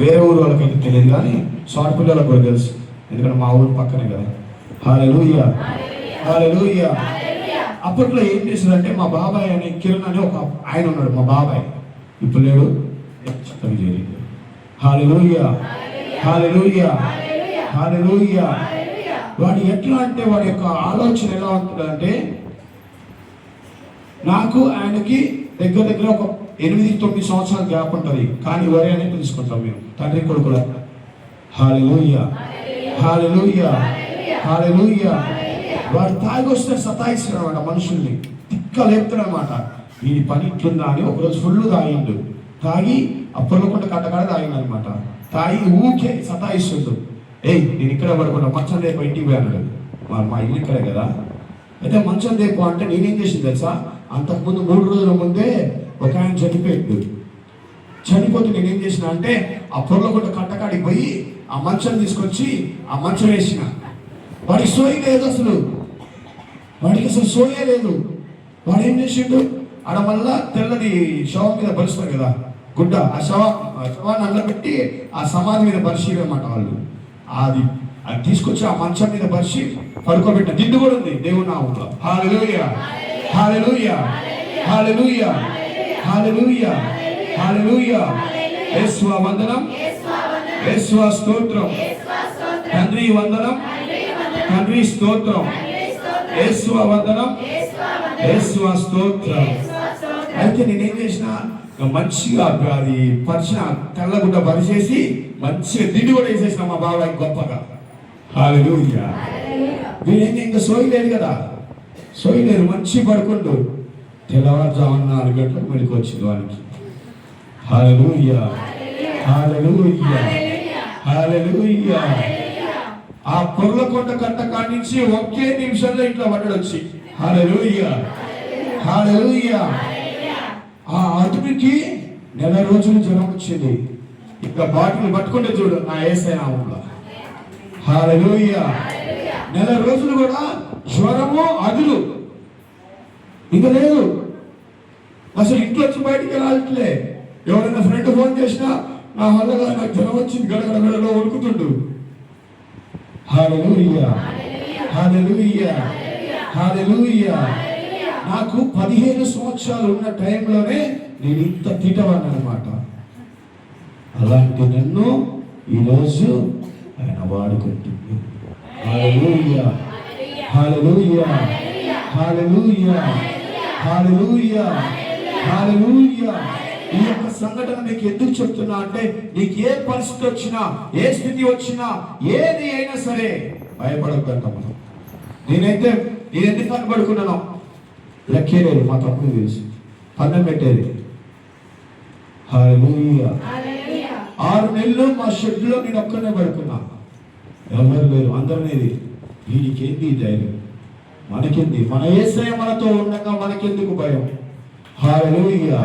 వేరే ఊరు వాళ్ళకైతే తెలియదు, కానీ షార్ట్ పిల్లలకు కూడా తెలుసు, ఎందుకంటే మా ఊరు పక్కనే కదా. హల్లెలూయా, హల్లెలూయా. అప్పట్లో ఏం చేసిందంటే మా బాబాయ్ అనే కిరణ్ అని ఒక ఆయన ఉన్నాడు, మా బాబాయ్ ఇప్పుడు లేడు, హల్లెలూయా, హల్లెలూయా, హల్లెలూయా. వాడు ఎట్లా అంటే వాడి యొక్క ఆలోచన ఎలా ఉంటుందంటే, నాకు ఆయనకి దగ్గర దగ్గర ఒక 8-9 సంవత్సరాల గ్యాప్ ఉంటుంది, కానీ వరి అనేది తెలుసుకుంటాం మేము తండ్రి కొడుకుల. హల్లెలూయా, హల్లెలూయా, హల్లెలూయా. వాడు తాగి వస్తే సతాయిస్తాడు అనమాట, మనుషుల్ని తిక్క లేపుతాడు అనమాట. ఈ పని ఇట్లుందా అని ఒకరోజు ఫుల్ తాగిండు, తాగి అప్పటికుండా కట్టకాడ తాగిండు అనమాట. తాగి ఊకే సతాయిస్తుండు. నేను ఇక్కడ పడుకున్నా, మంచం రేపు ఇంటికి పోయాడు. మా ఇల్లు ఇక్కడే కదా. అయితే మంచం రేపు అంటే నేనేం చేసింది తెలుసా, అంతకుముందు 3 రోజుల ముందే ఒక ఆయన చనిపోయాడు. చనిపోతే నేనేం చేసిన అంటే ఆ పొర్లకుండా కట్టకాడికి పోయి ఆ మంచం తీసుకొచ్చి ఆ మంచం వేసిన. వాడికి సోయి లేదు, అసలు వాడికి అసలు సోయే లేదు. వాడు ఏం చేసిండు, ఆడ మళ్ళా తెల్లది శవం మీద పరుస్తారు కదా గుడ్డ, ఆ శవాన్ని అల్లబెట్టి ఆ సమాధి మీద పరిశీలి అన్నమాట వాళ్ళు. అది తీసుకొచ్చి ఆ మంచం మీద పరిచి పడుకోబెట్టిన దిండు కూడా ఉంది దేవుని నామములో. హల్లెలూయా, హల్లెలూయా, హల్లెలూయా, హల్లెలూయా, హల్లెలూయా. యేసువా వందనం, యేసువా స్తోత్రం, తండ్రి వందనం, తండ్రి స్తోత్రం, యేసువా వందనం, యేసువా స్తోత్రం. అయితే నేనేం చేసిన, మంచిగా అది పరిచిన తెల్లగుడ్డ పరిచేసి మంచిగా దిండు కూడా వేసేసిన మా బాబాయ్ గొప్పగా. హల్లెలూయా. వీడేంటి ఇంకా సోయి లేదు కదా, సోయి లేదు, మంచి పడుకుంటూ తెల్లవారుజామున 4 గంటలకు మెలకు వచ్చింది వానికి. హల్లెలూయా, హల్లెలూయా, హల్లెలూయా. ఆ పొర్లకొండ కట్ట కాడి నుంచి ఒకే నిమిషంలో ఇట్లా పడ్డొచ్చి. హల్లెలూయా, హల్లెలూయా. ఆ అతనికి 9 రోజులు జ్వరం వచ్చింది. ఇంకా బాటిల్ పట్టుకుంటే చూడు నా యేసయ్య నామములో. హల్లెలూయా. 9 రోజులు కూడా జ్వరము అదులు ఇంకా లేదు. అసలు ఇంట్లో వచ్చి బయటికి వెళ్ళాలట్లే. ఎవరైనా ఫ్రెండ్ ఫోన్ చేసినా నా వల్ల నాకు జ్వరం వచ్చింది గడగడగడలో వణుకుతుండు. హల్లెలూయా, హల్లెలూయా, హల్లెలూయా. నాకు 15 సంవత్సరాలు ఉన్న టైంలోనే నేను ఇంత తిట్టవాడిని అనమాట. అలాంటి నన్ను ఈరోజు ఆయన వాడుకుంటుంది. హల్లెలూయా, హల్లెలూయా, హల్లెలూయా, హల్లెలూయా, హల్లెలూయా. ఈ యొక్క సంఘటన మీకు ఎందుకు చెప్తున్నా అంటే, నీకు ఏ పరిస్థితి వచ్చినా, ఏ స్థితి వచ్చినా, ఏది అయినా సరే భయపడకంట. మనం నేను ఎందుకు కనబడుకున్నాను లెక్కే లేదు, మా తప్పుడు తెలుసు, పన్నం పెట్టేది. హల్లెలూయా. 6 నెలలు మా షెడ్లో నేను ఒక్కనే పడుకున్నా, ఎవరు లేరు, అందరినేది. వీడికేంది ధైర్యం, మనకెంది, మన యేసయ్య మనతో ఉండగా మనకెందుకు భయం. హల్లెలూయా,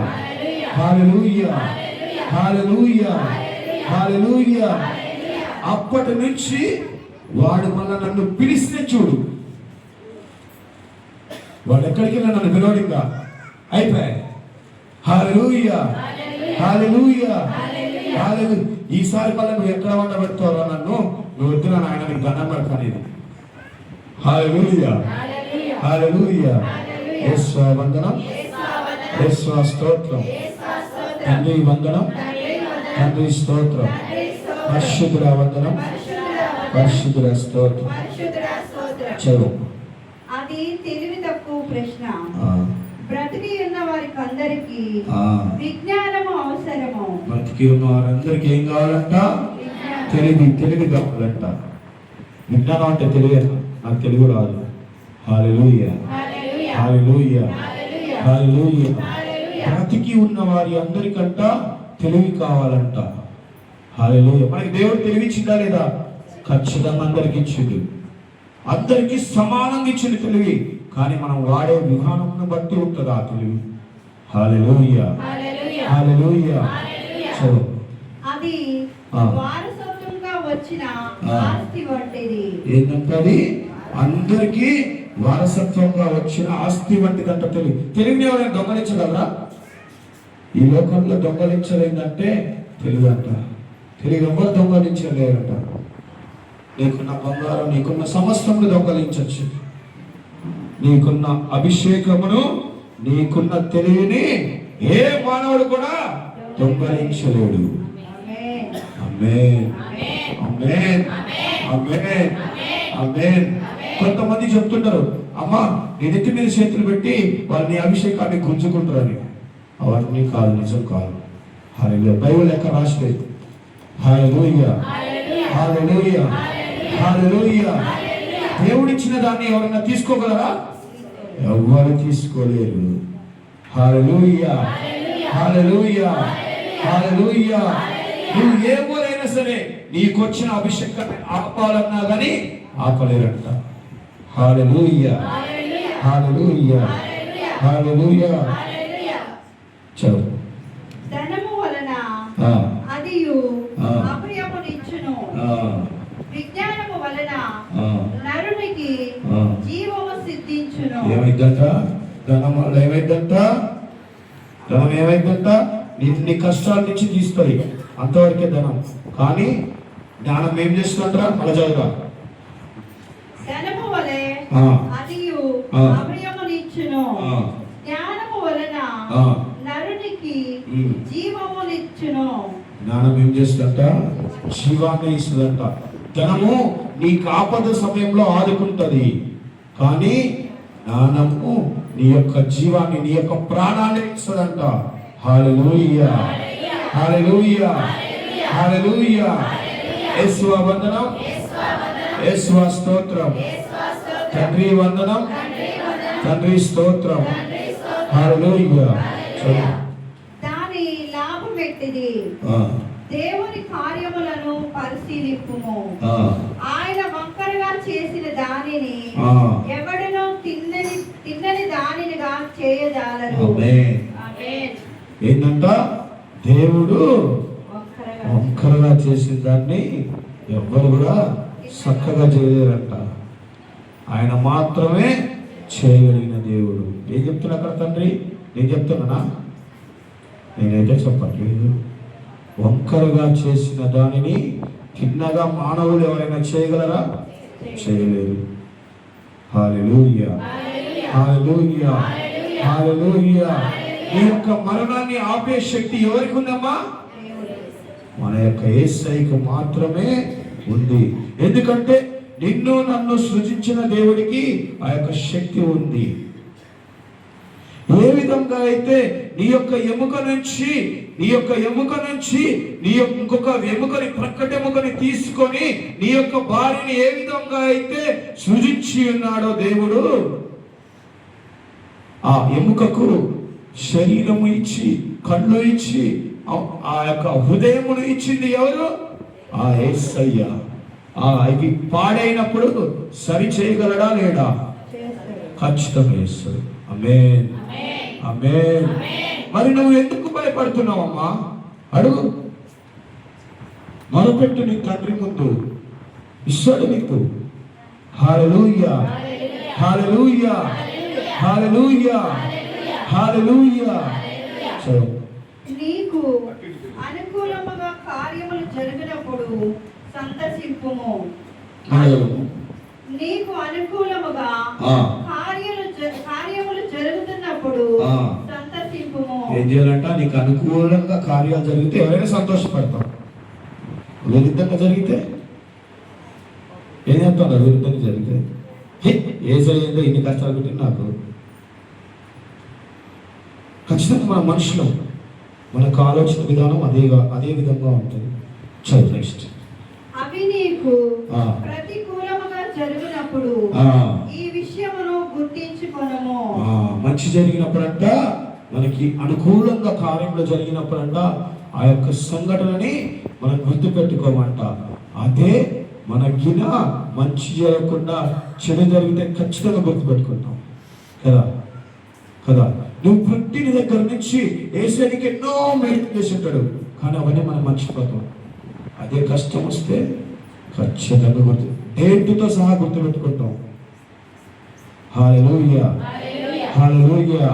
హల్లెలూయా, హల్లెలూయా, హల్లెలూయా. అప్పటి నుంచి వాడు మళ్ళీ నన్ను పిలిస్తే చూడు, వాడు ఎక్కడికి వెళ్ళా నన్ను పిలవడింగా అయిపోయాయి. హల్లెలూయా, హల్లెలూయా, హల్లెలూయా. ఈసారి మళ్ళీ నువ్వు ఎక్కడ వండబెడతావో నన్ను, నువ్వు వద్దున నాయన నీకు దండం పెడతాను. హల్లెలూయా, హల్లెలూయా. యేసువా వందనం, యేసువా స్తోత్రం, తండ్రి వందనం, తండ్రి స్తోత్రం, పరిశుద్ధుడా వందనం, పరిశుద్ధుడా స్తోత్రం. చదువు. అది తెలివి తక్కువ ప్రశ్న. బ్రతికి ఉన్న వారికి అందరికి విజ్ఞానము అవసరము. బ్రతికి ఉన్న వారందరికి ఏం కావాలంట? తెలివి కావాలంట. విజ్ఞానం అంటే తెలివే, నాకు తెలుగు రాదు. హల్లెలూయా, హల్లెలూయా, హల్లెలూయా. బ్రతికి ఉన్న వారి అందరికంట తెలివి కావాలంట. హల్లెలూయా. మనకి దేవుడు తెలివి ఇచ్చిందా లేదా? ఖచ్చితంగా అందరికి ఇచ్చిండు, అందరికి సమానంగా ఇచ్చింది తెలివి. కానీ మనం వాడే విధానం బట్టి ఉంటుంది ఆ తెలివి. హల్లెలూయా, హల్లెలూయా. చదువు. అది వారసత్వంగా వచ్చిన ఆస్తి వంటిది. ఏంటంటే అది అందరికి వారసత్వంగా వచ్చిన ఆస్తి వంటిదంట తెలివి. తెలివిని ఎవరైనా దొంగలించగలరా? ఈ లోకంలో దొంగలించలేదంటే తెలివి అంట. తిరిగి ఎవరు దొంగలించలేరట. నీకున్న బంగారం, నీకున్న సమస్తమును దొంగలించచ్చు. నీకున్న అభిషేకమును, నీకున్న తెలివిని ఏ మానవుడు కూడా దొంగలించలేడు. ఆమేన్, ఆమేన్, ఆమేన్, ఆమేన్. కొంతమంది చెప్తుంటారు, అమ్మా నీ నెత్తి మీద చేతులు పెట్టి వాళ్ళు నీ అభిషేకాన్ని గుంజుకుంటారని. అవన్నీ కాదు, నిజం కాదు. హల్లెలూయా. బైబిల్ ఎక్కడ రాసలేదు. హల్లెలూయా, హల్లెలూయా, హల్లెలూయా. దేవుడిచ్చిన దాన్ని ఎవరైనా తీసుకోగలరా? ఎవరు తీసుకోలేరు. హల్లెలూయా, హల్లెలూయా, హల్లెలూయా. నువ్వు ఏ ఊరైనా సరే నీకొచ్చిన అభిషేకాన్ని ఆపాలన్నా కానీ ఆపలేరంట. హల్లెలూయా, హల్లెలూయా, హల్లెలూయా. చదువు. ధనము వలన అదియు అభయమునిచ్చును, విజ్ఞానము వలన నరునికి జీవము సిద్ధించును. ఏమైందంట? ధనం వల్ల ఏమైందంట? ధనం ఏమైందంట? నీ కష్టాల నుంచి తీస్తుంది, అంతవరకే ధనం. కానీ జ్ఞానం ఏం చేస్తుంటారా? మళ్ళా చదువుగా. ధనము వలె అదియు అభయమునిచ్చును, జ్ఞానము వలన నరునికి జీవమునిచ్చును. జ్ఞానం ఏం చేస్తుందంట? జీవాన్ని ఇస్తుందంట. ధనము నీకు ఆపద సమయంలో ఆదుకుంటది, కానీ జ్ఞానము నీ యొక్క జీవాన్ని, నీ యొక్క ప్రాణాన్ని ఇస్తుందంట. హల్లెలూయా, హల్లెలూయా, హల్లెలూయా. యేసువా వందనం, యేసువా స్తోత్రం. తండ్రి వందనం, తండ్రి స్తోత్రం. హల్లెలూయా. దాని లాభం ఎట్టిది? దేవుని కార్యములను పరిశీలింపుము. ఆయన వంకరగా చేసిన దానిని ఎవడనో తిన్నని దానినిగా చేయజాలరు. ఏంటంట? దేవుడు వంకరగా చేసిన దాన్ని ఎవ్వరు కూడా చక్కగా చేయలేరంట. ఆయన మాత్రమే చేయగలిగిన దేవుడు. ఏం చెప్తున్నా అక్కడ తండ్రి? నేను చెప్తున్నానా? నేనైతే చెప్పట్లేదు. వంకరగా చేసిన దానిని తిన్నగా మానవులు ఎవరైనా చేయగలరా? చేయలేరు. హల్లెలూయా, హల్లెలూయా, హల్లెలూయా. ఈ యొక్క మరణాన్ని ఆపే శక్తి ఎవరికి ఉందమ్మా? మన యొక్క యేసయ్యకు మాత్రమే ఉంది. ఎందుకంటే నిన్ను నన్ను సృజించిన దేవుడికి ఆ యొక్క శక్తి ఉంది. ఏ విధంగా అయితే నీ యొక్క ఎముక నుంచి ఇంకొక ఎముకని, ప్రక్కటి ఎముకని తీసుకొని నీ యొక్క భార్యని ఏ విధంగా అయితే సృజించి ఉన్నాడో దేవుడు, ఆ ఎముకకు శరీరము ఇచ్చి, కళ్ళు ఇచ్చి, ఆ యొక్క హృదయమును ఇచ్చింది ఎవరు? ఆ యేసయ్య. ఇది పాడైనప్పుడు సరి చేయగలడా లేడా? ఖచ్చితంగా చేస్తాడు. ఆమేన్, ఆమేన్. మరి నువ్వు ఎందుకు భయపడుతున్నావమ్మా? అడుగు, మొరపెట్టు నీ తండ్రి ముందు, ఇస్తాడు నీకు. హల్లెలూయా, హల్లెలూయా, హల్లెలూయా, హల్లెలూయా. నీకు అనుకూలముగా కార్యములు జరిగినప్పుడు సంతసింపుము. నీకు అనుకూలముగా కార్యములు జరుగుతున్నప్పుడు సంతసింపుము. ఏం చేయాలంట? నీకు అనుకూలంగా కార్యాలు జరిగితే ఎవరైనా సంతోషపడతాం. విరుద్ధంగా జరిగితే ఏం చెప్తున్నారు? విరుద్ధంగా జరిగితే ఏదో ఇన్ని కష్టాలు పెట్టి నాకు ఖచ్చితంగా మన మనుషులు, మనకు ఆలోచన విధానం అదే విధంగా ఉంటుంది. చదువు నెక్స్ట్. అవి నీకు ప్రతికూలముగా జరిగినప్పుడు ఈ విషయమును గుర్తించుకొనుము. మంచి జరిగినప్పుడంట, మనకి అనుకూలంగా కార్యములు జరిగినప్పుడంట ఆ యొక్క సంఘటనని మనం గుర్తు పెట్టుకోమంట. అదే మనకిన మంచి జరగకుండా చెడు జరిగితే ఖచ్చితంగా గుర్తు పెట్టుకుంటాం కదా కదా. నువ్వు పుట్టిన దగ్గర నుంచి యేసయ్యకి ఎన్నో మేలు చేసి ఉంటాడు, కానీ అవన్నీ మనం మర్చిపోతాం. అదే కష్టం వస్తే ఖచ్చితంగా గుర్తు, డేట్తో సహా గుర్తు పెట్టుకుంటాం. హల్లెలూయా, హల్లెలూయా,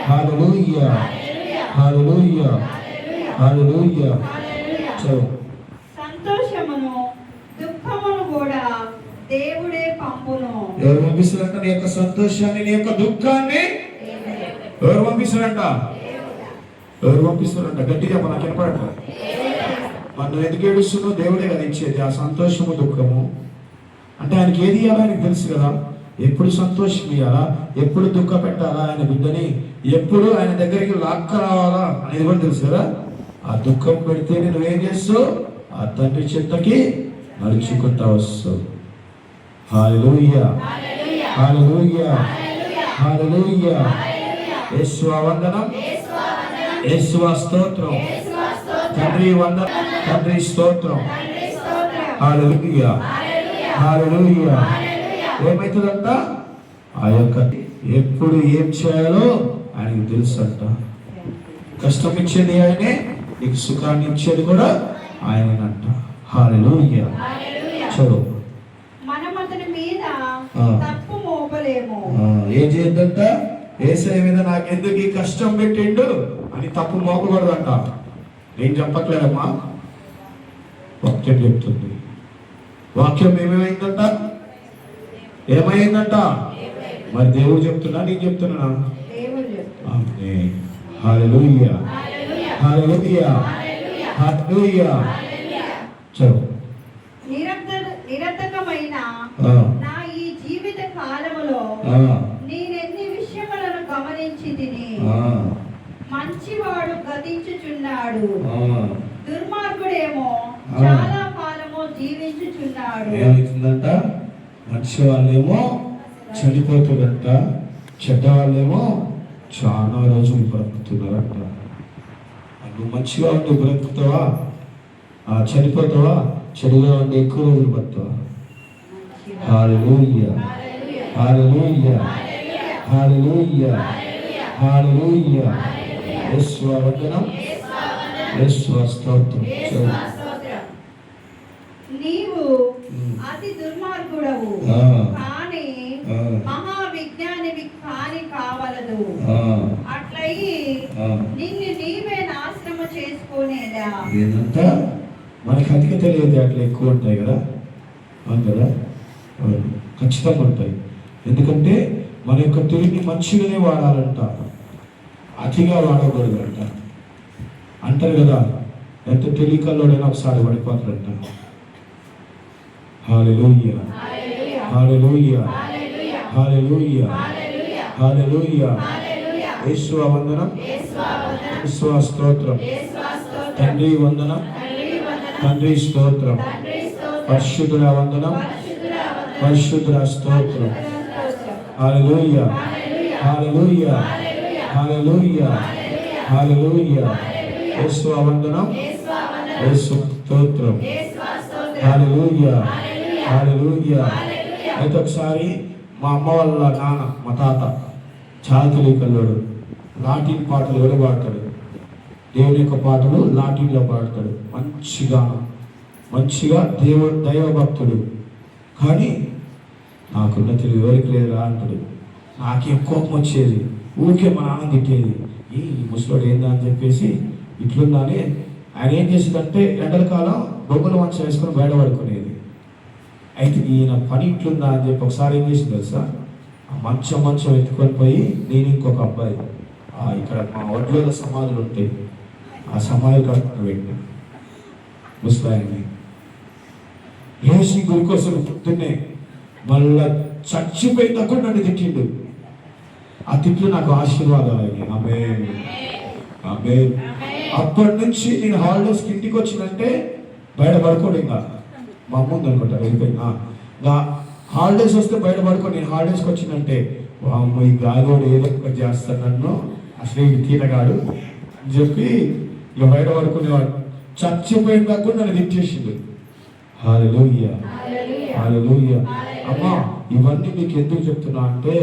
హల్లెలూయా, హల్లెలూయా, హల్లెలూయా. చదువు. సంతోషమును దుఃఖమును కూడా దేవుడే పంపును. ఎవరు పంపిస్తారంట నీ యొక్క సంతోషాన్ని, నీ యొక్క దుఃఖాన్ని? ఎవరు పంపిస్తారంట? ఎవరు పంపిస్తారంట? గట్టిగా మనకి వినపడతారు. మనం ఎందుకు ఏడుస్తున్నావు? దేవుడే కదా ఇచ్చేది ఆ సంతోషము దుఃఖము. అంటే ఆయనకి ఏది ఇవ్వాలో ఆయనకు తెలుసు కదా. ఎప్పుడు సంతోషం ఇవ్వాలా, ఎప్పుడు దుఃఖ పెట్టాలా ఆయన బిడ్డని, ఎప్పుడు ఆయన దగ్గరికి లాక్క రావాలా అనేది కూడా తెలుసు కదా. ఆ దుఃఖం పెడితే నువ్వేం చేస్తావు? ఆ తండ్రి చెత్తకి నడుచుకుంటా వస్తావు. హల్లెలూయా, హల్లెలూయా, హల్లెలూయా. యేసువా వందనం, యేసువా స్తోత్రం, తండ్రి వందనం, తండ్రి స్తోత్రం. హల్లెలూయా, హల్లెలూయా. ఏమవుతుందంట? ఆ యొక్క ఎప్పుడు ఏం చేయాలో ఆయనకు తెలుసు అంట. కష్టం ఇచ్చేది ఆయనే, నీకు సుఖాన్ని ఇచ్చేది కూడా ఆయనంట. హల్లెలూయా. చదువు. మనం అతని మీద తప్పు మోపలేము. ఏం చేయొద్దంట? యేసయ్య మీద నాకెందుకు ఈ కష్టం పెట్టిండు అని తప్పు మోపకూడదంట. నేను చెప్పట్లేదమ్మా, వాక్యం చెప్తుంది. వాక్యం ఏమేమైందంట? ఏమైందంట? మరి దేవుడు చెప్తున్నా, నేను చెప్తున్నా? ఆమేన్. హల్లెలూయా, హల్లెలూయా, హల్లెలూయా. చలో. నిరర్థకమైన నా ఈ జీవిత కాలములో నేనెన్ని విషయములను గమనించి తిని, మంచివాడు గతించుచున్నాడు, దుర్మార్గుడేమో చాలా కాలము జీవించుచున్నాడు. ఏమవుతుందంట? మంచి వాళ్ళేమో చనిపోతుందంట, చెడ్డ వాళ్ళేమో చాలా రోజులు బ్రతుకుతున్నారంట. నువ్వు మంచిగా ఉండి బ్రతుకుతావా? చనిపోతావా? చెడుగా ఉండి ఎక్కువ రోజులు బ్రతుకుతావా? హల్లెలూయా, హల్లెలూయా, హల్లెలూయా, హల్లెలూయా. యేసువా వందనం, యేసువా స్తోత్రం. నీవు అతి దుర్మార్గుడవు కానీ మహావిజ్ఞానివి కాని కావలదు. అట్లయి నిన్ను నీవే నాశనము చేసుకునేదా? ఏంటంట? మనకి అధిక తెలియదు, అట్లా ఎక్కువ ఉంటాయి కదా. అవును కదా, ఖచ్చితంగా ఉంటాయి. ఎందుకంటే మన యొక్క తెలివిని మంచిగానే వాడాలంట, అతిగా వాడకూడదంట. అంటారు కదా, ఎంత తెలియకల్లోడైనా ఒకసారి పడిపోతాడంట. హల్లెలూయా, హల్లెలూయా, హల్లెలూయా, హల్లెలూయా. యేసువా వందనం, యేసువా స్తోత్రం, తండ్రి వందనం, తండ్రి స్తోత్రం, పరిశుద్ధుల వందనం, పరిశుద్ధుల స్తోత్రం. హల్లెలూయా, హల్లెలూయా, హల్లెలూయా, హల్లెలూయా. యేసువా వందనం, యేసు స్తోత్రం. హల్లెలూయా, హల్లెలూయా. అయితే ఒకసారి మా అమ్మ వాళ్ళ నాన్న, మా తాత చాలా తెలియకల్లోడు, లాటిన్ పాటలు కూడా పాడతాడు. దేవుని యొక్క పాటలు లాటిన్లో పాడతాడు. మంచిగా దైవ భక్తుడు. కానీ నాకున్న తెలివి ఎవరికి లేదురా అంటాడు. నాకేం కోపం వచ్చేది, ఊరికే మా నాన్న తిట్టేది. ఈ ముసలోడు ఏందా అని చెప్పేసి ఇట్లుందని. ఆయన ఏం చేసేదంటే ఎండల కాలం బొమ్మల మంచం వేసుకొని బయట పడుకునేది. అయితే ఈయన పని ఇట్లుందా అని చెప్పి ఒకసారి ఏం చేసింది తెలుసా? ఆ మంచం ఎత్తుకొని పోయి నేను ఇంకొక అబ్బాయి ఇక్కడ మా వడ్ల సమాధులు ఉంటాయి, ఆ సమాధి కట్టుకుని పెట్టిన ముస్లాయిని లేచి గురి కోసం పొద్దున్నే మళ్ళా చచ్చిపోయినా కూడా నన్ను తిట్టిండు. ఆ తిట్లు నాకు ఆశీర్వాదాలు. ఆమేన్, ఆమేన్. అప్పటి నుంచి నేను హాలిడేస్కి ఇంటికి వచ్చినంటే బయట పడుకోండి. ఇంకా మా ముందు అనుకుంటారు వెళ్ళిపోయినా హాలిడేస్ వస్తే బయట పడుకోండి. నేను హాలిడేస్కి వచ్చినంటే ఈ గాలివాడు ఏదో ఒకటి చేస్తాను, నన్ను అసలు ఈ తీరగాడు అని చెప్పి ఇక బయట పడుకునేవాడు. చచ్చిపోయిన దాకా కూడా నన్ను తిట్టేసిండు. హల్లెలూయా, హల్లెలూయా. అమ్మా, ఇవన్నీ మీకు ఎందుకు చెప్తున్నా అంటే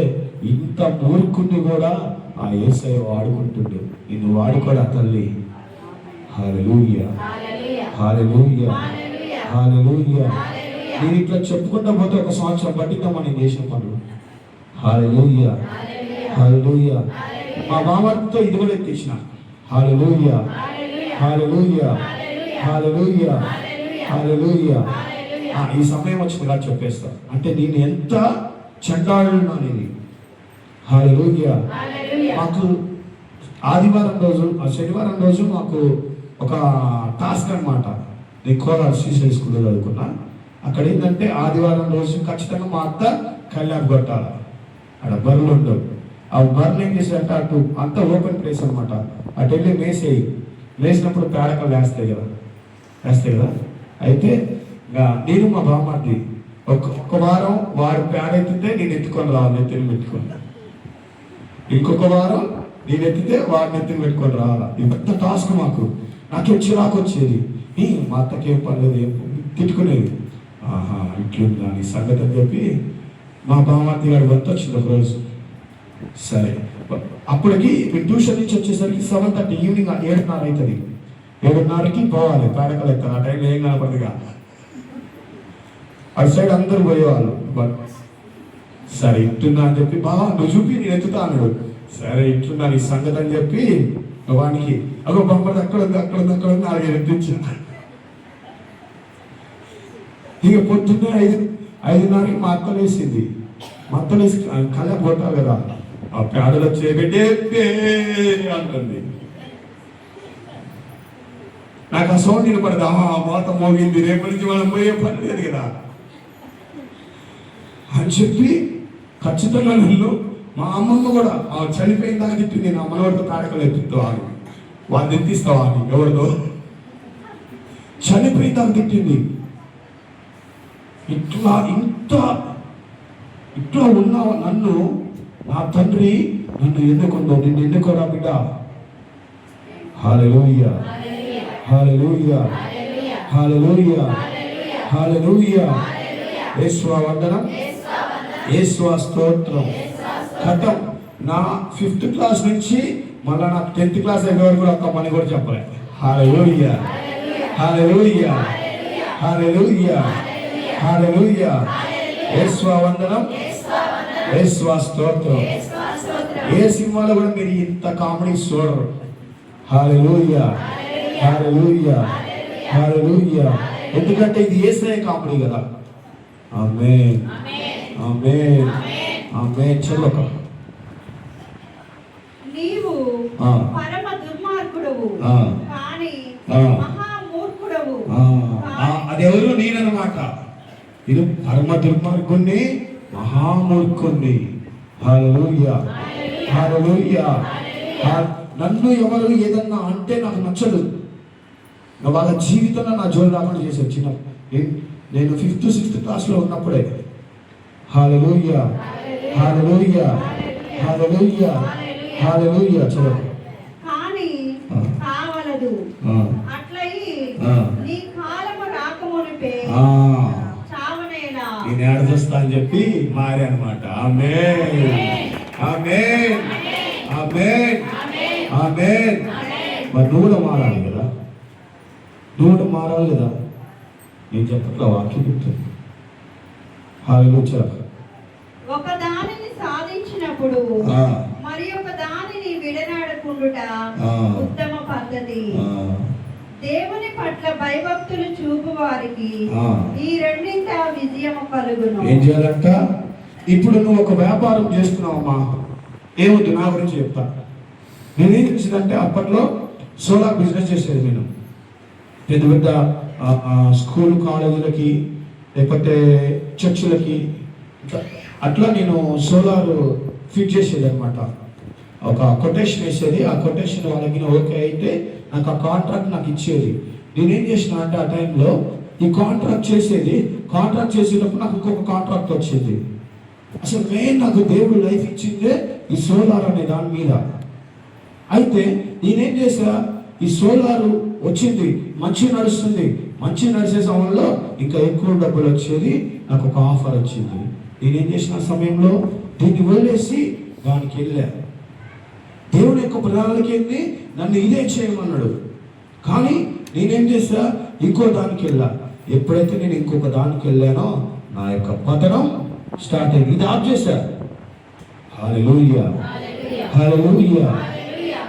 ఇంత మూర్ఖుని కూడా ఆ యేసయ్య వాడుకుంటుండు. నిన్ను వాడుకోడా తల్లి. హల్లెలూయా, హల్లెలూయా, హల్లెలూయా. నేను ఇట్లా చెప్పుకుంటా పోతే ఒక సంవత్సరం పట్టిద్దామా నేను చేసిన పనులు. హల్లెలూయా, హల్లెలూయా. మా మామతో ఇది కూడా ఎత్తేసిన. హల్లెలూయా, హల్లెలూయా, హల్లెలూయా, హల్లెలూయా. ఈ సమయం వచ్చింది కాదు చెప్పేస్తా. అంటే నేను ఎంత చెడ్డాడున్నా నేను. హల్లెలూయా. మాకు ఆదివారం రోజు శనివారం రోజు మాకు ఒక టాస్క్ అనమాట. నేను కోలార్ శ్రీశైలం స్కూల్లో చదువుకున్నా. అక్కడ ఏంటంటే ఆదివారం రోజు ఖచ్చితంగా మా అత్త కళ్యాణ్ కొట్టాలి. అక్కడ బర్రెలు ఉండవు. ఆ బర్రెలు ఏం చేశారంటే అటు అంత ఓపెన్ ప్లేస్ అనమాట. అటు వెళ్ళి మేసేయి. వేసినప్పుడు పేడకలు వేస్తాయి కదా. అయితే నేను మా బామ్మది ఒక వారం వాడు పేడ ఎత్తితే నేను ఎత్తుకొని రావాలి, నెత్తిని పెట్టుకొని. ఇంకొక వారం నేను ఎత్తితే వాడిని ఎత్తిని పెట్టుకొని రావాలి. ఇది పెద్ద టాస్క్ మాకు. నాకేం చిరాకు వచ్చేది. మా అత్తకేం పర్లేదు, ఏం తిట్టుకునేది. ఇట్లుందా నీ సంగతి అని చెప్పి మా బామ్మది గారు వంత వచ్చింది ఒకరోజు. సరే, అప్పటికి ట్యూషన్ నుంచి వచ్చేసరికి 7:30 ఈవినింగ్ 7:30 అవుతుంది. 7:30కి పోవాలి పేడకలు ఎత్తాను. ఆ టైంలో ఏం కనపడదుగా. అటు సైడ్ అందరూ పోయేవాళ్ళు. సరే ఇట్లున్నా అని చెప్పి బాగా నువ్వు చూపి నేను ఎత్తుతా అన్నాడు. సరే ఇట్లున్నా నీ సంగతి అని చెప్పి వానికి అగో బొమ్మది అక్కడ ఉంది అలాగే ఎత్తించా. ఇక పొద్దున్నే 5:30కి మా అత్త వేసింది. మా అత్త వేసి కళ్ళ కొట్టాలి కదా. ఆ పేడలు వచ్చేబెట్టే అంటుంది. నాకు ఆ సౌండ్ వినపడదు. మోత మోగింది, రేపటి నుంచి మనం పోయే పని లేదు కదా అని చెప్పి ఖచ్చితంగా నన్ను మా అమ్మమ్మ కూడా చనిపోయిన దాకా తిట్టింది. నేను అమ్మనవాడితో పేడకలు ఎత్తిస్తావు, వాళ్ళు ఎత్తిస్తావా అని ఎవరితో చనిపోయిన దాకా తిట్టింది. ఇట్లా ఉన్నావు నన్ను నా తండ్రి నన్ను ఎన్నుకుందో, నిన్ను ఎన్నుకోరా బిడ్డ. హల్లెలూయా, హల్లెలూయా, హల్లెలూయా, హల్లెలూయా. యేసువా వందనం, యేసువా స్తోత్రం. కథం నా 5th క్లాస్ నుంచి మళ్ళా నాకు 10th క్లాస్ అయిన వరకు కూడా ఒక్క పని కూడా చెప్పలే. హల్లెలూయా, హల్లెలూయా, హల్లెలూయా, హల్లెలూయా. యేసువా వందనం, యేసువా స్తోత్రం. ఏ సినిమాలో కూడా మీరు ఇంత కామెడీ చూడరు. హల్లెలూయా, హల్లెలూయా, హల్లెలూయా. ఎందుకంటే ఇది యేసయ్య కామెడీ కదా. ఆమేన్, ఆమేన్, ఆమేన్. చల్లక నీవు పరమ దుర్మార్గుడవు కానీ మహామూర్ఖుడవు. అదెవరు? నేనన్నమాట. ఇది పరమ దుర్మార్గుణ్ణి, మహామూర్ఖుణ్ణి. హల్లెలూయా, హల్లెలూయా. నన్ను ఎవరు ఏదన్నా అంటే నాకు నచ్చదు. వాళ్ళ జీవితంలో నా జోలు రాకుండా చేశారు. చిన్న నేను 5th 6th క్లాస్లో ఉన్నప్పుడే. హల్లెలూయా, హల్లెలూయా, హల్లెలూయా, హల్లెలూయా. చలో. కానీ కావలదు అట్లయి నీ కాలము రాకమునిపే చావనేలా నేను ఏడ చూస్తా అని చెప్పి మారే అనమాట. ఆమేన్, ఆమేన్, ఆమేన్, ఆమేన్. మరి నువ్వు కూడా మారాలి కదా, నువ్వు కూడా మారాలి కదా. నేను చెప్పట్లా, వాక్యం చెప్తాను. హల్లెలూయా. ఒక దానిని సాధించినప్పుడు మరి ఒక దానిని విడనాడకుండుట ఉత్తమ పద్ధతి. దేవుని పట్ల భయభక్తులు చూపు వారికి ఈ రెండింట విజయము కలుగును. ఏం చేయాలంట? ఇప్పుడు నువ్వు ఒక వ్యాపారం చేస్తున్నావమ్మా, ఏమొద్దు నా గురించి చెప్తా. నేనేం చేసిందంటే అప్పట్లో సోలార్ బిజినెస్ చేసేది. నేను పెద్ద పెద్ద స్కూల్ కాలేజీలకి లేకపోతే చర్చిలకి అట్లా నేను సోలార్ ఫిట్ చేసేది అనమాట. ఒక కొటేషన్ వేసేది. ఆ కొటేషన్ వాళ్ళకి ఓకే అయితే నాకు ఆ కాంట్రాక్ట్ నాకు ఇచ్చేది. నేనేం చేసిన అంటే ఆ టైంలో ఈ కాంట్రాక్ట్ చేసేటప్పుడు నాకు ఇంకొక కాంట్రాక్ట్ వచ్చేది. అసలు మెయిన్ నాకు దేవుడు లైఫ్ ఇచ్చిందే ఈ సోలార్ అనే దాని మీద. అయితే నేనేం చేసా, ఈ సోలార్ వచ్చింది, మంచిగా నడుస్తుంది. మంచిగా నడిచే సమయంలో ఇంకా ఎక్కువ డబ్బులు వచ్చేది. నాకు ఒక ఆఫర్ వచ్చింది. నేనేం చేసిన సమయంలో దీన్ని వదిలేసి దానికి వెళ్ళా. దేవుని యొక్క ప్రణాళిక ఏంది, నన్ను ఇదే చేయమన్నాడు. కానీ నేనేం చేసా, ఇంకో దానికి వెళ్ళా. ఎప్పుడైతే నేను ఇంకొక దానికి వెళ్ళానో నా యొక్క పతనం స్టార్ట్ అయింది. ఇది ఆఫ్ చేశా. హల్లెలూయా, హల్లెలూయా,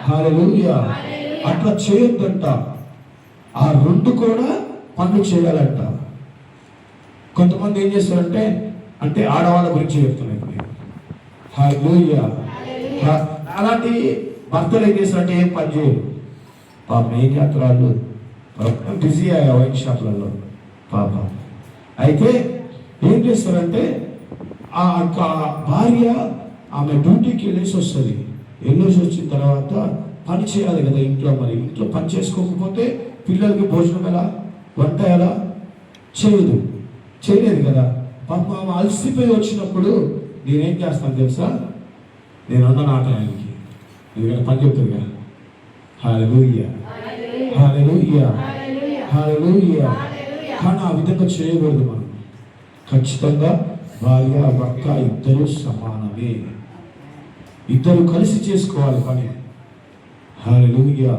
హల్లెలూయా. అట్లా చేయొద్దంట. ఆ రెండు కూడా పనులు చేయాలంట. కొంతమంది ఏం చేస్తారంటే అంటే ఆడవాళ్ళ గురించి చెప్తున్నాయి. హల్లెలూయా. అలాంటి భర్తలు ఏం చేస్తారంటే ఏం పని చేయరు. పాపం ఏం చేస్తారు వాళ్ళు, బిజీ అయ్యా వైన్ షాప్లలో పాపం. అయితే ఏం చేస్తారంటే ఆ భార్య ఆమె డ్యూటీకి వెళ్ళేసి వస్తుంది. వెళ్ళేసి వచ్చిన తర్వాత పని చేయాలి కదా ఇంట్లో. మరి ఇంట్లో పని చేసుకోకపోతే పిల్లలకి భోజనం ఎలా, వంట ఎలా చేయలేదు కదా. పాపం ఆమె అలసిపోయి వచ్చినప్పుడు నేనేం చేస్తాను తెలుసా, నేను అన్న నాటడానికి ఎందుకంటే పని చెప్తుంది కదా. హల్లెలూయా, హల్లెలూయా, హల్లెలూయా. కానీ ఆ విధంగా చేయకూడదు. మనం ఖచ్చితంగా భార్య భర్త ఇద్దరు సమానమే, ఇద్దరు కలిసి చేసుకోవాలి పని. హల్లెలూయా.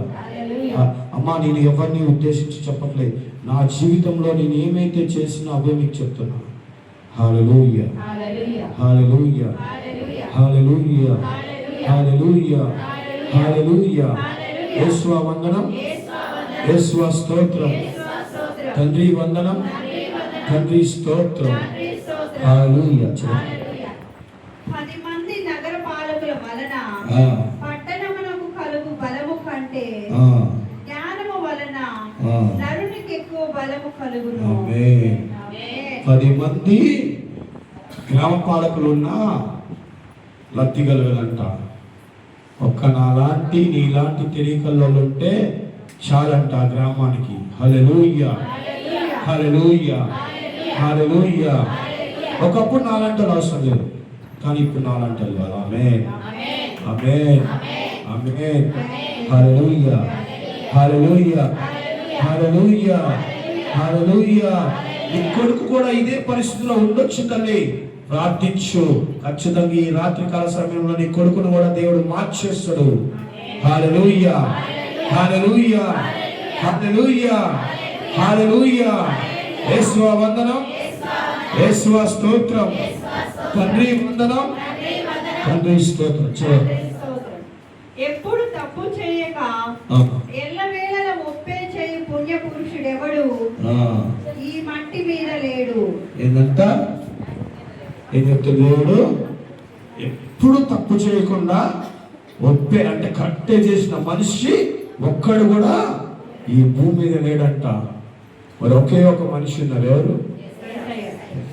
అమ్మా నేను ఎవరిని ఉద్దేశించి చెప్పట్లేదు, నా జీవితంలో నేను ఏమైతే చేసినా అవే మీకు చెప్తున్నా. హల్లెలూయా, హల్లెలూయా, హల్లెలూయా, హల్లెలూయా, హల్లెలూయా. యేసువా వందనం, యేసువా స్తోత్రం, తండ్రి వందనం, తండ్రి స్తోత్రం. హల్లెలూయా. 10 మంది నగర పాలకుల వలన పట్టణమునకు కలుగు బలము కంటే జ్ఞానము వలన నరునికి ఎక్కువ బలము కలుగును. 10 మంది గ్రామ పాలకులు ఉన్నా లత్తి కలగలంట. ఒక్క నాలాంటి నీలాంటి తెలియకల్లో ఉంటే చాలంట ఆ గ్రామానికి. హల్లెలూయా, హల్లెలూయా, హల్లెలూయా. ఒకప్పుడు నాలాంటి అవసరం లేదు, కానీ ఇప్పుడు నాలాంటి కాదు. ఆమేన్, ఆమేన్, ఆమేన్. హల్లెలూయా, హల్లెలూయా, హల్లెలూయా, హల్లెలూయా. నీ కొడుకు కూడా ఇదే పరిస్థితిలో ఉండొచ్చు తల్లి, ప్రార్థించు. ఖచ్చితంగా ఈ రాత్రి కాల సమయంలో నీ కొడుకును కూడా దేవుడు మార్చేస్తాడు. హల్లెలూయా, హల్లెలూయా, హల్లెలూయా, హల్లెలూయా. యేసువా వందనం, యేసువా స్తోత్రం, తండ్రి వందనం, తండ్రి స్తోత్రం. ఎప్పుడు తప్పు చేయక ఎల్లవేళల ఒప్పే చేయి పుణ్య పురుషుడెవడు ఈ మట్టి మీద లేడు. ఏంటంట ఏం చెప్తుంది దేవుడు? ఎప్పుడు తప్పు చేయకుండా ఒప్పే అంటే కట్టే చేసిన మనిషి ఒక్కడు కూడా ఈ భూమి మీద లేడంట. మరి ఒకే ఒక మనిషి ఉన్నారు, ఎవరు?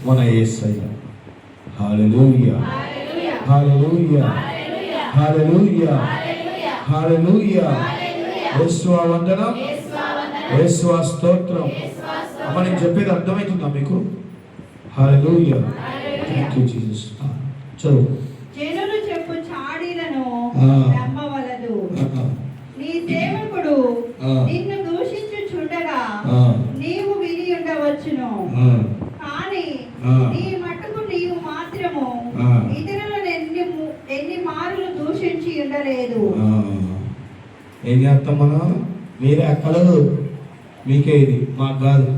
మన యేసయ్య. హల్లెలూయా, హల్లెలూయా, హల్లెలూయా, హల్లెలూయా. యేసువా వందనం, యేసువా స్తోత్రం. అమ్మ నేను చెప్పేది అర్థమవుతుందా మీకు? హల్లెలూయా. Thank you Jesus. చదువు. జనులు చెప్పు చాడీలను నమ్మవలదు. నీ సేవకుడు నిన్ను దూషించుచుండగా నీవు విని ఉండవచ్చును, కానీ నీ మట్టుకు నీవు మాత్రము ఇతరులను ఎన్ని మారులు దూషించి ఉండలేదు. ఏం చేస్తాం మనం? మీరే అక్కలు, మీకే ఇది, మాకు కాదు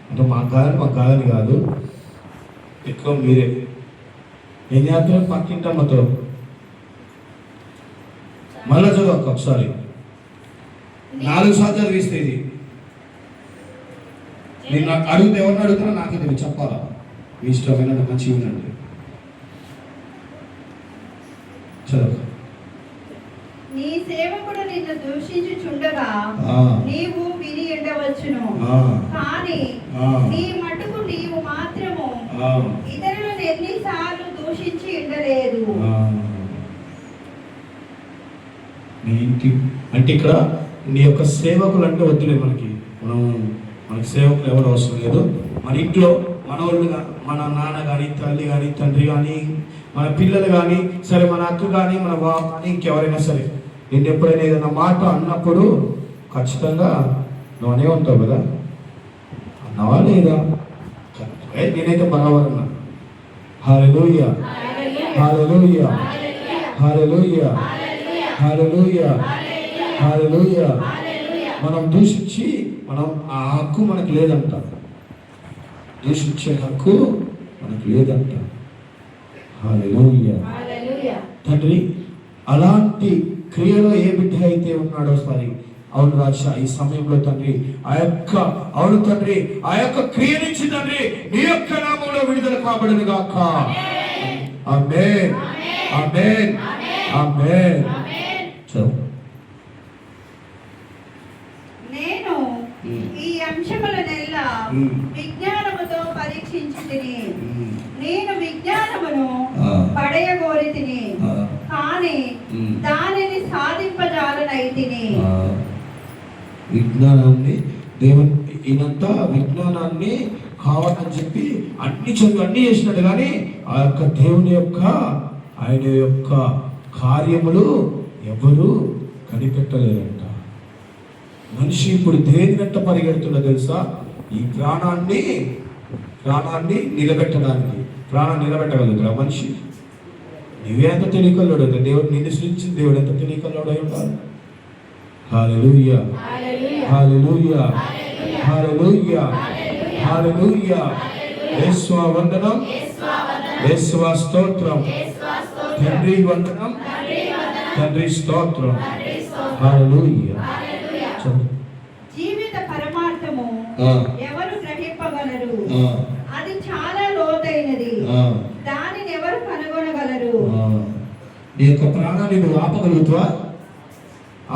అంటే మాకు కాదని కాదు, ఎక్కువ మీరే ఏం చేస్తారు? పక్కింటమ్మతో మళ్ళా చదువు ఒకసారి 4 సార్లు చదివిస్తే ఇది నేను నాకు అడిగితే ఎవరిని అడుగుతున్నా నాకే తెలియదు, చెప్పాలా? మీ ఇష్టమైన మంచిగా వినండి. చదువు. నీ సేవకుడు నిన్ను దూషించుచుండగా నీవు విని ఉండవచ్చును, కానీ నీ మటుకు నీవు మాత్రము ఇతరులను ఎన్నిసార్లు దూషించి ఉండలేదు. నీ ఇంటి అంటే ఇక్కడ నీ యొక్క సేవకులు అంటే వద్దులే, మనకి సేవకులు ఎవరు అవసరం లేదు. మన ఇంట్లో మనోళ్ళు, మన నాన్న కానీ, తల్లి కానీ, తండ్రి కానీ, మన పిల్లలు కానీ, సరే మన అక్క కానీ, మన బాబు కానీ, ఇంకెవరైనా సరే నేను ఎప్పుడైనా ఏదైనా మాట అన్నప్పుడు ఖచ్చితంగా నువ్వు అనే ఉంటావు కదా, అన్నవా లేదా? నేనైతే బరాబర్ అన్నా. హల్లెలూయా, హల్లెలూయా, హల్లెలూయా, హల్లెలూయా, హల్లెలూయా. మనం దూషించి ఆ హక్కు మనకు లేదంట, దూషించే హక్కు మనకు లేదంట. హల్లెలూయా. తండ్రి అలాంటి క్రియలో ఏ బిడ్డ అయితే ఉన్నాడో సారి అవును రాజా, ఈ సమయంలో తండ్రి అవును తండ్రి, ఆ యొక్క క్రియ నుంచి తండ్రి నీ యొక్క నామంలో విడుదల కాబడును గాక. ఆమేన్, ఆమేన్, ఆమేన్. నేను ఈ అంశములనెల్లా విజ్ఞానముతో పరీక్షించుతిని. నేను విజ్ఞానమును పడయగోరితిని, కానీ దానిని సాధింపజాలనైతిని. విజ్ఞానాన్ని దేవుని ఈయనంతా విజ్ఞానాన్ని కావాలని చెప్పి అన్ని చేసినట్టు, కానీ ఆ యొక్క దేవుని యొక్క ఆయన యొక్క కార్యములు ఎవరు కనిపెట్టలేరంట. మనిషి ఇప్పుడు దేనినట్ట పరిగెడుతుందో తెలుసా? ఈ ప్రాణాన్ని నిలబెట్టడానికి. ప్రాణాన్ని నిలబెట్టగలుగుతారా మనిషి? నువ్వే ఎంత తెలియకల్లోడు, దేవుడు నిన్ను సృష్టించిన దేవుడు ఎంత తెలియకల్లోడు అయి ఉంటారు. హల్లెలూయా, హల్లెలూయా, హల్లెలూయా, హల్లెలూయా. యేసువా వందనం, యేసువా స్తోత్రం, తండ్రి వందనం, తండ్రి స్తోత్రం. హల్లెలూయా. జీవిత పరమార్థము ఎవరు గ్రహింపగలరు? అది చాలా లోతైనది, దానిని ఎవరు కనుగొనగలరు? నీ యొక్క ప్రాణాన్ని నువ్వు ఆపగలుగుతావా?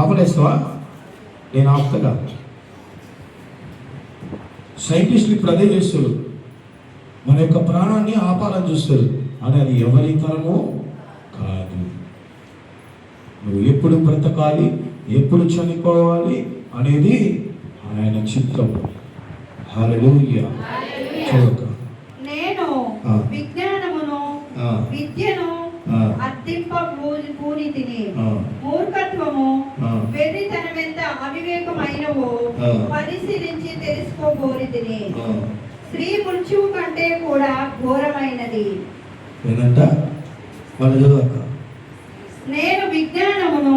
ఆపలేస్తావా? నేను ఆపుతా. సైంటిస్టులు ఇప్పుడు అదే చేస్తారు, మన యొక్క ప్రాణాన్ని ఆపాలని చూస్తారు. అని అది ఎవరి తరమో కాదు. నువ్వు ఎప్పుడు బ్రతకాలి, ఎప్పుడు చనిపోవాలి అనేది ఆయన చిత్తం. హల్లెలూయా. నేను విజ్ఞానమును విద్యను అర్థింపూనితిని, మూర్ఖత్వము వెర్రితనమెంత అవివేకమైనవో పరిశీలించి తెలుసుకోగోరితిని. స్త్రీ మృత్యువు కంటే కూడా ఘోరమైనది. నేను విజ్ఞానమును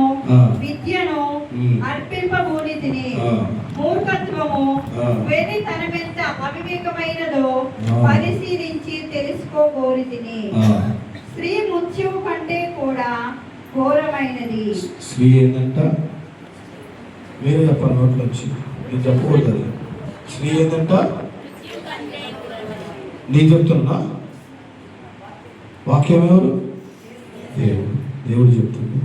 విద్యను అర్పింపబూనితిని, మూర్ఖత్వము వెర్రితనమెంత అవివేకమైనదో పరిశీలించి తెలుసుకోగోరితిని. స్త్రీ మృత్యువు కంటే కూడా ఘోరమైనది. స్త్రీ ఏంటంట? వేరే చెప్పాలి, నోట్లో వచ్చి నేను చెప్పకూడదు. స్త్రీ ఏంటంట? నేను చెప్తున్నా, వాక్యం ఎవరు? దేవుడు చెప్తుంది.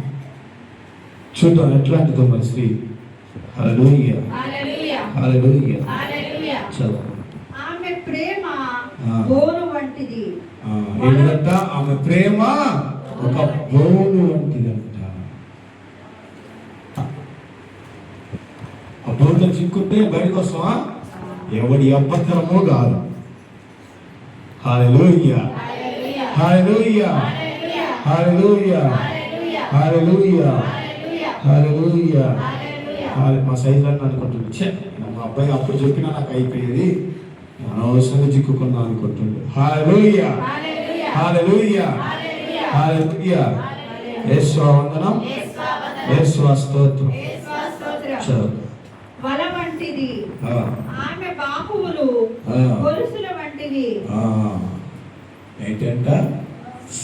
చూద్దాం ఎట్లాంటిదో మరి స్త్రీ. హల్లెలూయా, హల్లెలూయా. ఆమె ప్రేమ బోను వంటిది. ఏంటంట? ఆమె ప్రేమ ఒక బోను వంటిదంట. ఆ బోనులో చిక్కుంటే బయటకు వస్తావా? ఎవడి అబ్బతరమో కాదు. హల్లెలూయా, హల్లెలూయా, హల్లెలూయా, హల్లెలూయా, హల్లెలూయా. మా సైజులో అనుకుంటుంది, మా అబ్బాయి అప్పుడు చెప్పినా నాకు అయిపోయేది, అనవసరంగా చిక్కుకున్నా అనుకుంటుండే. హల్లెలూయా, హల్లెలూయా, హల్లెలూయా. యేసువా వందనం, యేసువా స్తోత్రం. వల వంటిది, ఆమె బాహువులు గొలుసుల వంటివి. ఏంటంట?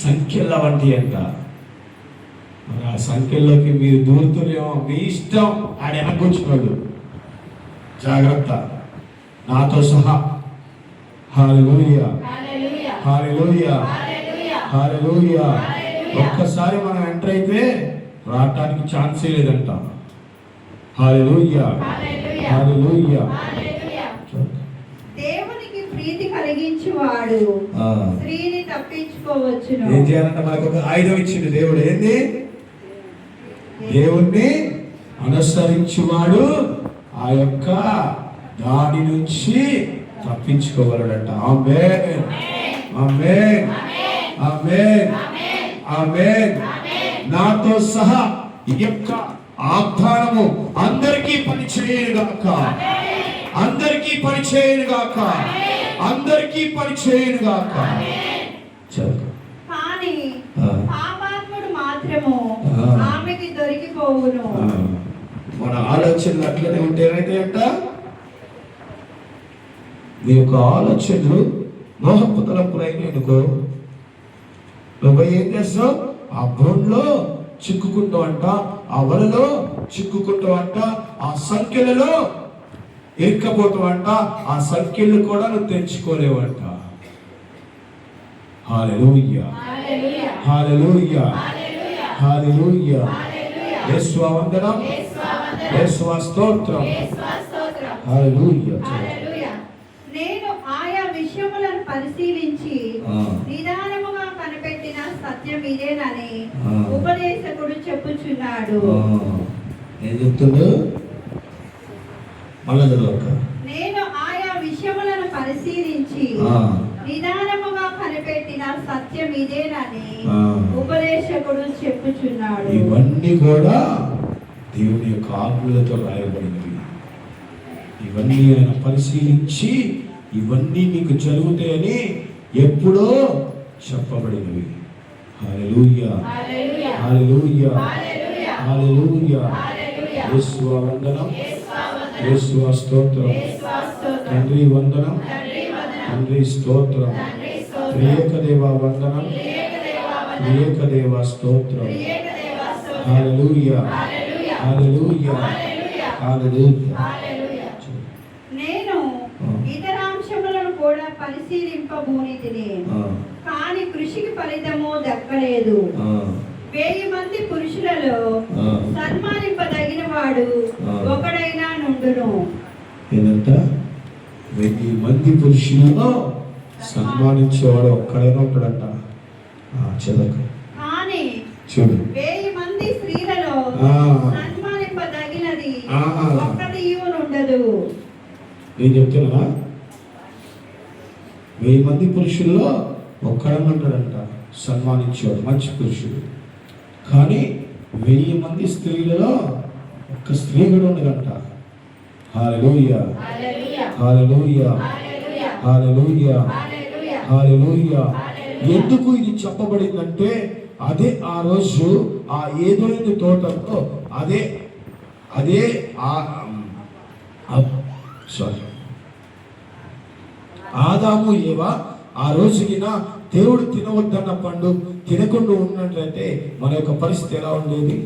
సంఖ్యల వంటి అంట. మరి ఆ సంఖ్యల్లోకి మీరు దూరుతురేమో, మీ ఇష్టం. ఆడ వెనకొచ్చినాడు, జాగ్రత్త నాతో సహా. హల్లెలూయా, హల్లెలూయా, హల్లెలూయా. ఒక్కసారి మనం ఎంటర్ అయితే రావటానికి ఛాన్సే లేదంట. హల్లెలూయా, హల్లెలూయా. దేవునికి ప్రీతి కలిగించువాడు స్త్రీని తప్పించుకోవచ్చును. ఏం చేయాలంటే మనకు ఒక ఆయుధం ఇచ్చింది దేవుడు. ఏంది? దేవుణ్ణి అనుసరించువాడు ఆ యొక్క దాని నుంచి తప్పించుకోగలడంట. ఆమేన్, ఆమేన్, ఆమేన్, ఆమేన్. నాతో సహా ఈ యొక్క ఆహ్వానము అందరికీ పనిచేయనుగాక, అందరికీ పనిచేయనుగాక, అందరికీ పనిచేయనుగాక. కానీ పాపాత్ముడు మాత్రము ఆమెకి దొరికిపోవును. మన ఆలోచనలు అట్లనే ఉంటే ఏమైతే అంట? నీ యొక్క ఆలోచనలు మోహపు తలంపులైన అనుకో, నువ్వు ఏం చేస్తావు? ఆ బోన్లో చిక్కుకుంటావు అంట, ఆ వలలో చిక్కుకుంటావంట, ఆ సంఖ్యలలో ఇరుక్కపోతావంట, ఆ సంఖ్యలు కూడా నువ్వు తెంచుకోలేవంట. హల్లెలూయా, హల్లెలూయా, హల్లెలూయా. యేసువా వందనం, యేసువా స్తోత్రం. హల్లెలూయా. నేను ఆయా విషయములను పరిశీలించి నిదానముగా కనిపెట్టిన సత్యం ఇదేనని ఉపదేశకుడు చెప్పుచున్నాడు. ఏం చెప్తుండు? మళ్ళా చదవక. నేను ఆయా విషయములను పరిశీలించి నిదానముగా కనిపెట్టిన సత్యం ఇదేనని ఉపదేశకుడు చెప్పుచున్నాడు. ఇవన్నీ కూడా దేవుని యొక్క ఆజ్ఞలతో రాయబడినవి. ఇవన్నీ ఆయన పరిశీలించి ఇవన్నీ నీకు జరుగుతాయని ఎప్పుడో చెప్పబడినవి. హల్లెలూయా, హల్లెలూయా, హల్లెలూయా. యేసువా వందనం, యేసువా స్తోత్రం. తండ్రి వందనం, తండ్రి స్తోత్రం. త్రియేక దేవా వందనం, త్రియేక దేవా స్తోత్రం. హల్లెలూయా, హల్లెలూయా, హల్లెలూయా. నేను ఇతర అంశములను కూడా పరిశీలింపబూనితిని, కానీ కృషికి ఫలితము దక్కలేదు. 1000 మంది పురుషులలో సన్మానింపదగిన వాడు ఒకడైనా నుండును. ఏదంట? 1000 మంది పురుషులలో సన్మానించేవాడు ఒక్కడైనా ఉంటాడంట. చదవక. కానీ చూడు, 1000 మంది స్త్రీలలో సన్మానింపదగినది ఒక్కటి ఉండదు. నేను చెప్తున్నా, 1000 మంది పురుషుల్లో ఒక్కడన్నా ఉంటాడంట సన్మానించేవాడు, మంచి పురుషుడు. కానీ 1000 మంది స్త్రీలలో ఒక్క స్త్రీ కూడా ఉండదంట. హల్లెలూయా, హల్లెలూయా, హల్లెలూయా, హల్లెలూయా. ఎందుకు ఇది చెప్పబడిందంటే, అదే ఆ రోజు ఆ ఏదోని తోటలో అదే ఆదాము ఏవా ఆ రోజుకిన దేవుడు తినవద్దన్న పండు తినకుండా ఉన్నట్లయితే మన యొక్క పరిస్థితి ఎలా ఉండేది?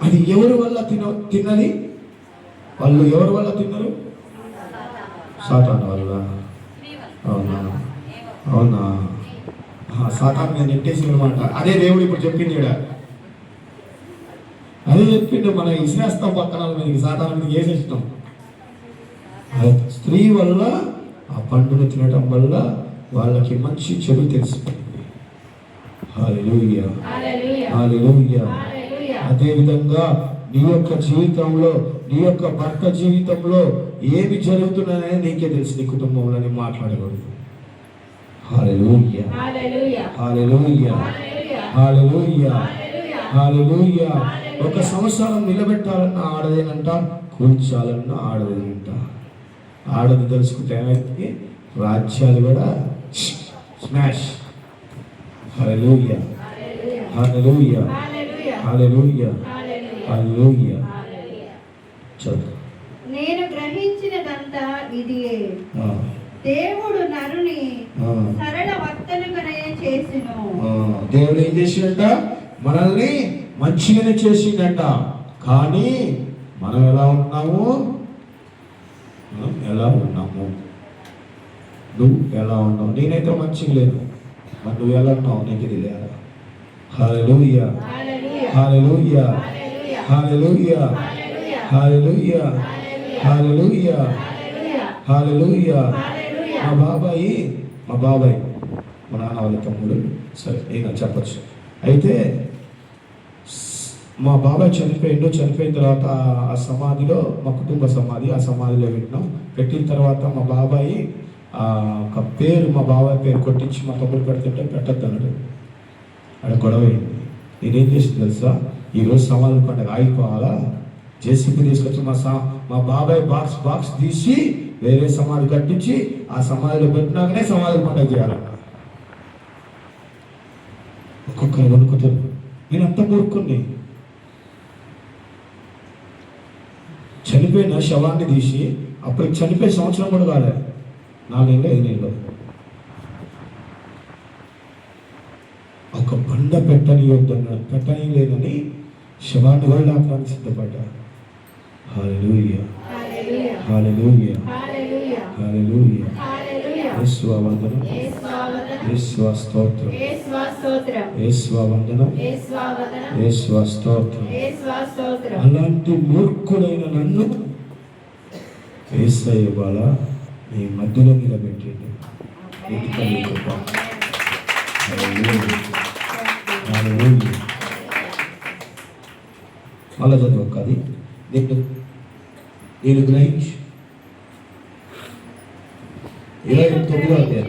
అది ఎవరి వల్ల తిన్నది? వాళ్ళు ఎవరి వల్ల తిన్నారు? సాతాను వల్ల. అవునా? అవునా? సాతాను మీద నెట్టేసి అనమాట. అదే దేవుడు ఇప్పుడు చెప్పింది ఇక్కడ. అదే చెప్పిండు, మన ఇసిరేస్తాం పక్కన మీదకి, సాతాను మీదకి వేసేసినాం. స్త్రీ వల్ల ఆ పండును తినటం వల్ల వాళ్ళకి మంచి చెడు తెలిసిపోయింది. హల్లెలూయా, హల్లెలూయా. అదేవిధంగా నీ యొక్క జీవితంలో, నీ యొక్క భర్త జీవితంలో ఏమి జరుగుతున్నాయని నీకే తెలుసు. నీ కుటుంబంలో మాట్లాడకూడదు. హల్లెలూయా, హల్లెలూయా, హల్లెలూయా, హల్లెలూయా. ఒక సంవత్సరం నిలబెట్టాలన్న ఆడదేనంట, కూర్చాలన్న ఆడదేనంట. ఆడది తెలుసుకుంటే ఏమైతే రాజ్యాలు కూడా స్మాష్. హల్లెలూయా, హల్లెలూయా, హల్లెలూయా, హల్లెలూయా. చదువు. నేను గ్రహించినదంతా ఇదియే, దేవుడు నరుని సరళ వర్తనగానే చేసిను. దేవుడు ఏం చేసిండట? మనల్ని మంచిగానే చేసిండట. కానీ మనం ఎలా ఉన్నాము? మనం ఎలా ఉన్నాము? నువ్వు ఎలా ఉన్నావు? నేనైతే మంచిగా లేదు, మరి నువ్వు ఎలా ఉన్నావు? నీకు తెలియాలి. హల్లెలూయా, హల్లెలూయా, హల్లెలూయా, హల్లెలూయా, హల్లెలూయా, హల్లెలూయా. మా బాబాయ్ మా నాన్న వాళ్ళ తమ్ముడు, సరే నేను చెప్పచ్చు. అయితే మా బాబాయ్ చనిపోయిన తర్వాత ఆ సమాధిలో, మా కుటుంబ సమాధి, ఆ సమాధిలో పెట్టిన తర్వాత మా బాబాయ్ ఒక పేరు, మా బాబాయ్ పేరు కొట్టించి మా తమ్ముడు పెడుతుంటే పెట్టద్దు అన్నాడు. అక్కడ గొడవ అయింది. నేనేం చేసింది తెలుసా? ఈరోజు సమాధి పండుగ ఆగిపోవాలా, జేసీబీ తీసుకొచ్చి మా బాబాయ్ బాక్స్ తీసి వేరే సమాధి కట్టించి ఆ సమాధిలో పెట్టినాకనే సమాధి పండుగ చేయాలన్న. ఒక్కొక్కరు వణుకుతారు. నేను అంత మూర్ఖుణ్ణి. చనిపోయిన శవాన్ని తీసి అప్పటికి చనిపోయే సంవత్సరం కూడా కాలే, 4 ఏళ్ళు 5 ఏళ్ళు ఒక బండ కింద పెట్టనీయొద్దన్నాడు. పెట్టనీయలేదని శవాన్ని వరలాకానికి సిద్ధపడ్డాడు. హల్లెలూయా, హల్లెలూయా, హల్లెలూయా, హల్లెలూయా, హల్లెలూయా. హల్లెలూయా. యేసువా వందనం, యేసువా వందనం, యేసువా స్తోత్రం, యేసువా స్తోత్రం, యేసువా వందనం, యేసువా వందనం, యేసువా స్తోత్రం. యేసువా స్తోత్రం. అలాంటి మూర్ఖుడైన నన్ను యేసయ్య ఇవాళ నీ మధ్యలో నిలబెట్టిండు. ఎత్తుకొని గొప్ప. హల్లెలూయా, హల్లెలూయా. మళ్ళా చదువు అది నేను గ్రహించు. 29వ అధ్యాయం.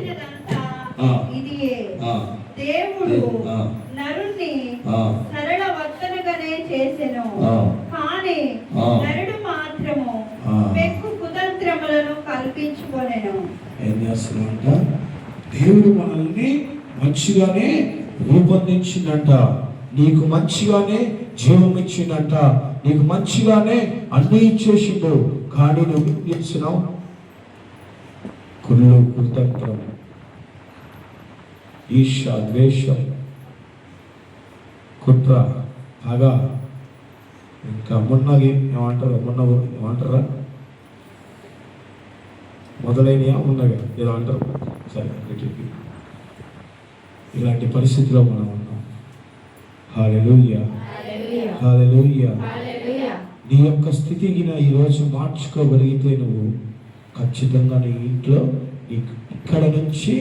ఇదియే ఆ, దేవుడు ఆ, నరుణ్ణి ఆ, సరళ వర్తనగానే చేసెను. ఆ. కానీ ఆ. నరుడు మాత్రము ఆ. పెక్కు కుతంత్రములను కల్పించుకొనెను. ఏం చేస్తున్నాడంట? దేవుడు మనల్ని మంచిగానే రూపొందించిందంట. నీకు మంచిగానే జీవం ఇచ్చిందంట. నీకు మంచిగానే అన్ని ఇచ్చేసిండు. కానీ నువ్వు ఏం చేస్తున్నావు? కుళ్ళు, కుతంత్రం, ఈర్ష, ద్వేషం, కుట్ర, పగ, ఇంకా మొన్నది ఏమంటారా మొదలైనయా ఉన్నగా ఏదో అంటారు. సరే, ఇలాంటి పరిస్థితిలో మనం ఉన్నాం. హల్లెలూయా, హల్లెలూయా, హల్లెలూయా. హల్లెలూయా. నీ యొక్క స్థితికి ఈరోజు మార్చుకోగలిగితే నువ్వు ఖచ్చితంగా నీ ఇంట్లో ఇక్కడ నుంచి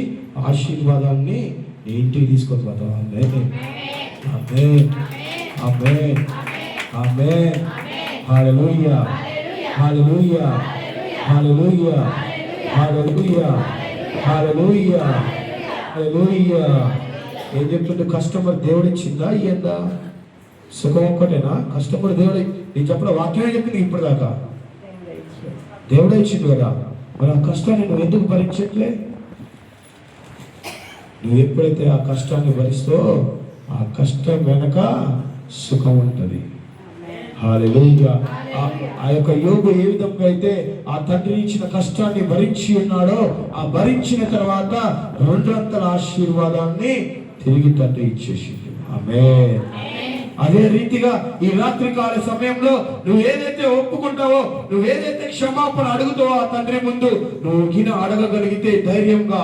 ఆశీర్వాదాన్ని నీ ఇంటికి తీసుకొస్తావు. ఆమేన్, ఆమేన్, ఆమేన్, ఆమేన్. హల్లెలూయా, హల్లెలూయా, హల్లెలూయా, హల్లెలూయా, హల్లెలూయా, హల్లెలూయా. ఏం చెప్తుంటే కస్టమర్ దేవుడిచ్చిందా ఇయ్యందా? సుఖం ఒక్కటేనా? కస్టమర్ దేవుడు నేను చెప్పిన వాక్యమే చెప్పింది ఇప్పుడు దాకా. దేవుడే ఇచ్చింది కదా. మరి ఆ కష్టాన్ని నువ్వు ఎందుకు భరించట్లే? నువ్వు ఎప్పుడైతే ఆ కష్టాన్ని భరిస్తావో ఆ కష్టం వెనక సుఖం ఉంటుంది. హల్లెలూయా. ఆ యొక్క యోబు ఏ విధంగా అయితే ఆ తండ్రి ఇచ్చిన కష్టాన్ని భరించి ఉన్నాడో, ఆ భరించిన తర్వాత రెండంతల ఆశీర్వాదాన్ని తిరిగి తండ్రి ఇచ్చేసింది. ఆమేన్. అదే రీతిగా ఈ రాత్రి కాల సమయంలో నువ్వు ఏదైతే ఒప్పుకుంటావో, నువ్వు ఏదైతే క్షమాపణ అడుగుతావో ఆ తండ్రి ముందు నువ్వు గిన అడగగలిగితే ధైర్యంగా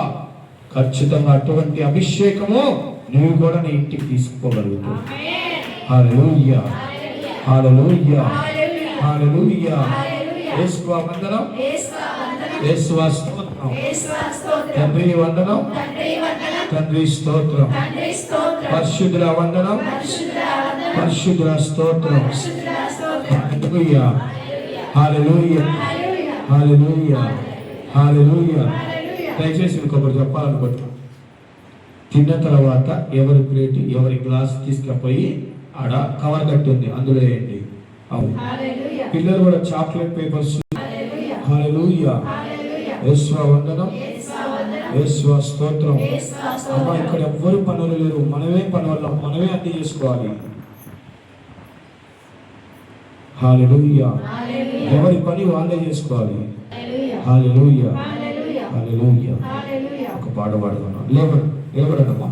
ఖచ్చితంగా అటువంటి అభిషేకము నువ్వు కూడా నీ ఇంటికి తీసుకోగలుగుతావు. హల్లెలూయా, హల్లెలూయా, హల్లెలూయా. యేసువా వందనం, యేసువా స్తోత్రం, తండ్రి వందనం, తండ్రి స్తోత్రం, పరిశుద్ధుల వందనం, పరిశుద్ధుల స్తోత్రం. హల్లెలూయా, హల్లెలూయా, హల్లెలూయా, హల్లెలూయా. దయచేసి ఇంకొకరు చెప్పాలనుకుంటున్నాను. తిన్న తర్వాత ఎవరి ప్లేట్ ఎవరి గ్లాస్ తీసుకుపోయి ఆడ కవర్ కట్టి ఉంది, అందులో వేయండి. అవును, పిల్లలు కూడా చాక్లెట్ పేపర్స్. హల్లెలూయా, యేసువా వందనం, యేసువా స్తోత్రం. అమ్మా, ఇక్కడ ఎవ్వరు పనులు లేరు, మనమే పని వల్ల మనమే అన్ని చేసుకోవాలి. హల్లెలూయా. ఎవరి పని వాళ్ళే చేసుకోవాలి. హల్లెలూయా, హల్లెలూయా. ఒక పాట పాడుతున్నాం. లేవడమ్మా.